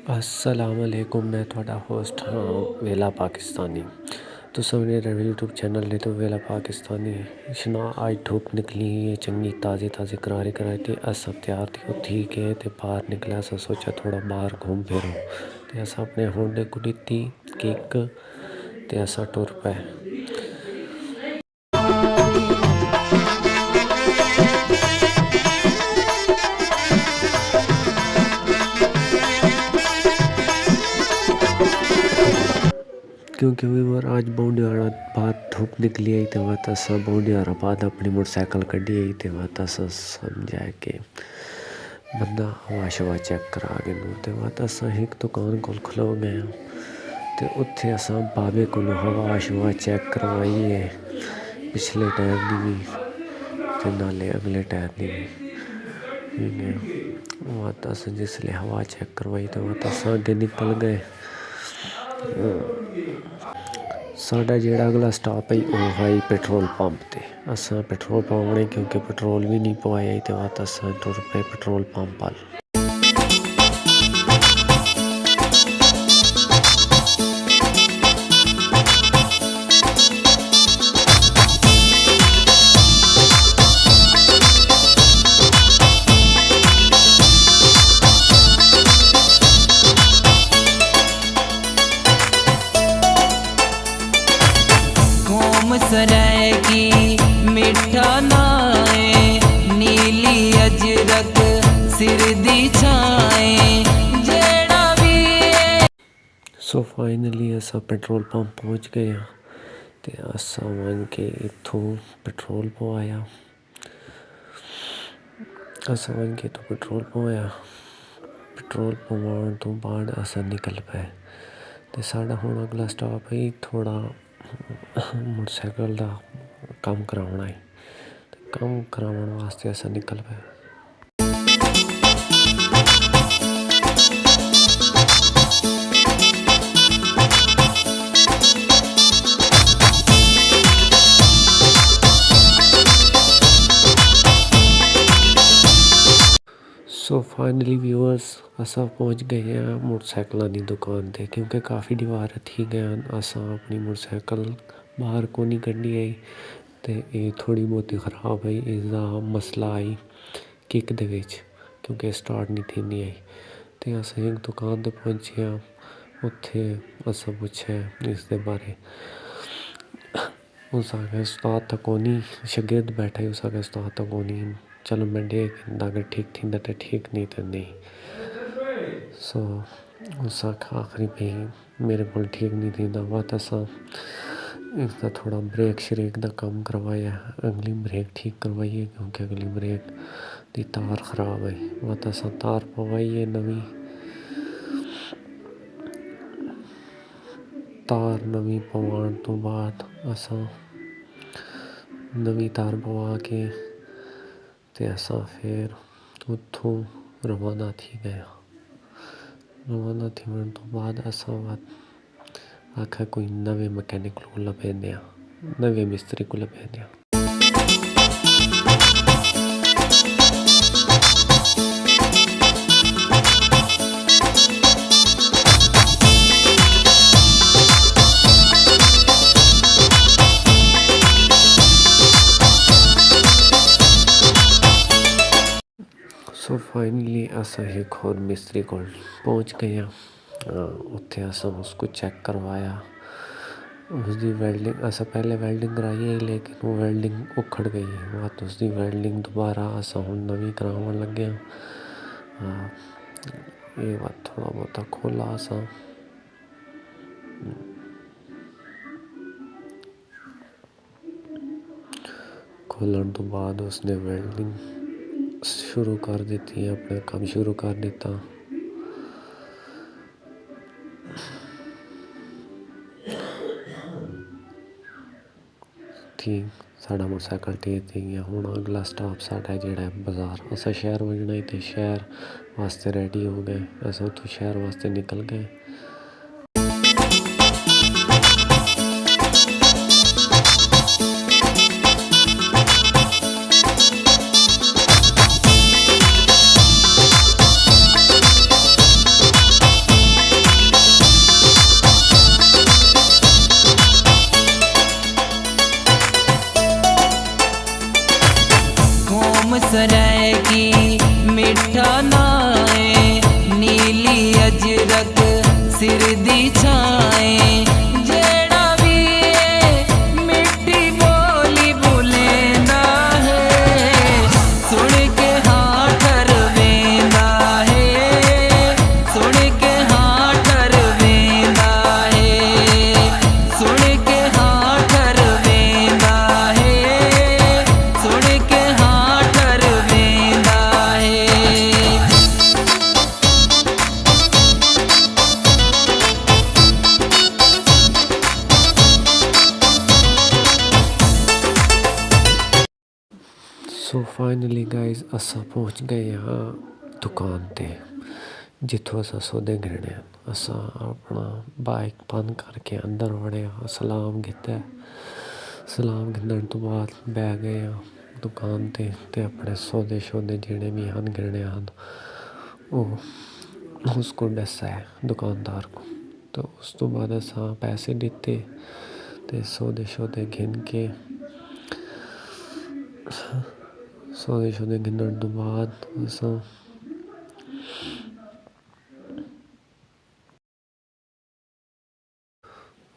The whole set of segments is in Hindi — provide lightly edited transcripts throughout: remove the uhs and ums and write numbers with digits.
असलामुअलैकुम, मैं थोड़ा होस्ट हाँ वेला पाकिस्तानी। तो सबने यूट्यूब चैनल ने तो वेला पाकिस्तानी इशना आज धूप निकली है चंगी ताज़े ताज़े करारे कराए थे। अस तैयार थे ठीक है तो बाहर निकला। अस सोचा थोड़ा बाहर घूम फिरो तो अस अपने होंडे को दी केक तो अस टुर पे। क्योंकि बार आज बौंडियारा बाद धूप निकली आई तो वह सब बौंडियारा बाद अपनी मोटरसाइकिल कढ़ी आई तो वह समझा के बंदा हवा शवा चेक करा के तो वह एक दुकान को खलो गए तो उत्थे अस बाबे को हवा शवा चेक करवाई है, पिछले टायर की भी तो नाले अगले टायर की भी। वह जिसले हवा चेक करवाई तो वह अगे निकल गए। साडा जेड़ा अगला स्टॉप है वह है पेट्रोल पंप ते। अस पेट्रोल पाने क्योंकि पेट्रोल भी नहीं पवाया तो वह अस टुर पे पेट्रोल पंप पर। सराय की मिठा नाए नीली अजरक सिर दी छाए जेड़ा भी। सो फाइनली अस पेट्रोल पंप पहुंच गए तो अस वन के इथों पेट्रोल पवाया। अस वन के तो पेट्रोल पेट्रोल पवाने तो बाद अस निकल पे तो साडा हुण अगला स्टॉप है थोड़ा मोटरसाइकिल का कम कराना है तो कम कराने वास्ते अस निकल पे। सो फाइनली व्यूअर्स अस पहुँच गए हैं मोटरसाइकिलों की दुकान पे क्योंकि काफ़ी दीवार थी गए। अस अपनी मोटरसाइकिल बाहर को नहीं कढ़ी आई तो ये थोड़ी बहुत खराब आई। इसका मसला आई किक दे विच क्योंकि स्टार्ट नहीं थी नहीं आई तो अस एक दुकान पर पहुँचे उत्थे अस पूछे इसके बारे। उस आगे उस्ताद तक कोनी शागिर्द बैठे उस आगे उस्ताद तक कोनी चलो मैं देख अगर ठीक थी तो ठीक नहीं तो नहीं। सो उस आखिरी पे मेरे को ठीक नहीं थी वह इसका थोड़ा ब्रेक श्रेक का काम करवाया। अगली ब्रेक ठीक करवाई है क्योंकि अगली ब्रेक की तार खराब है। वह तार पवाई है नवी तार नवी पवाने तो बाद अस नवी तार पवा के ते अस फिर उतों रवाना थी गया। रवाना थी वन तो बाद अस आखा कोई नवे मैकेनिक को लभेंदे नवे मिस्त्री को लभेंदे। सो फाइनली अस एक और मिस्त्री को पहुँच गए। उत्थे अस उसको चेक करवाया। उसकी वेल्डिंग अस पहले वेल्डिंग कराई है लेकिन वो वेल्डिंग उखड़ गई वह तो उसकी वेल्डिंग दोबारा अस हुण नवी करावन लगे। ये बात थोड़ा बहुत खोला अस खोलन तो बाद उसने वेल्डिंग शुरू कर दी अपना काम शुरू कर दिता। ठीक साडा मोटरसाइकिल ठीक थी गया। हुण अगला स्टॉप साडा जेड़ा बाजार अस शहर वजना तो शहर वास्ते रेडी हो गए। अस उतो शहर वास्ते निकल गए। सो फाइनली गाइस असा पहुंच गए यहाँ दुकान ते जिथों असा सौदे घिरने। असा अपना बाइक बंद करके अंदर वड़े, सलाम किता। सलाम घिरने तो बाद बह गए दुकान ते अपने सौदे शौदे जिहड़े भी हन घिरने हन वो उसको दसा है दुकानदार को। तो उस तो बाद असा पैसे दिते ते सौदे शौदे घिन के सौदे शौदे घिनने तो बाद असा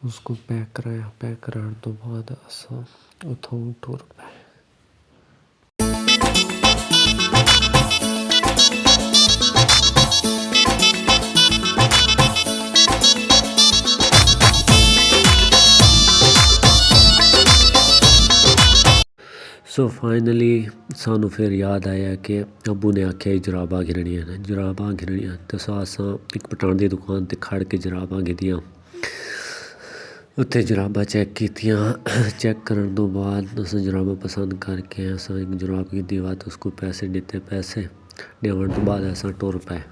उसको पैक कराया। पैक कराने तो बाद असा उथों टुर पे। सो फाइनली सानू फिर याद आया कि अबू ने आख्या जराबा घिरनियां ने। जराबा घिरनियां तो असा एक पठान की दुकान ते खड़ के जराबा घिदियां। उत्थे जराबा चेक कीतियां। चेक करने तो बाद असा जराबा पसंद करके असा एक जराब की बात उसको पैसे दिते। पैसे देने तो बाद असा टुर पे।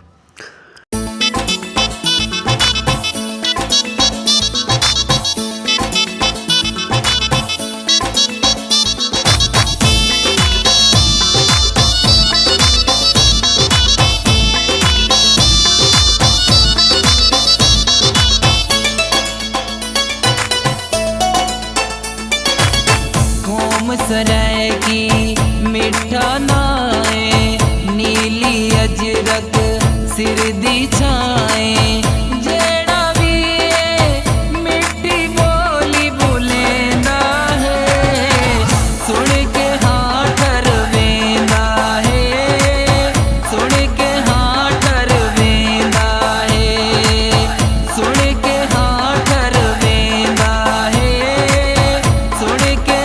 सराय की मिठा नाए, नीली अजरक सिर दी छाए। जेड़ा भी मिट्टी बोली बुलेंदा है, सुन के हाँ ठरवेंदा है। सुन के हाँ ठरवेंदा है। सुन के हाँ ठरवेंदा है। सुन के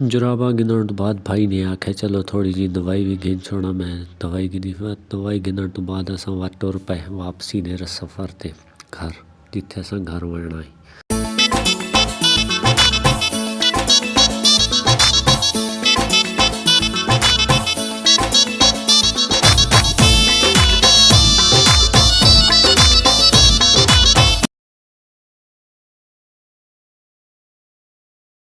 जुराबा गिनने तो बाद भाई ने आख्या चलो थोड़ी जी दवाई भी गिन छोड़ा। मैं दवाई गिनी। दवाई गिनने तो बाद असा टुर पे वापसी ने सफ़र ते घर जिथे असा घर वणना है।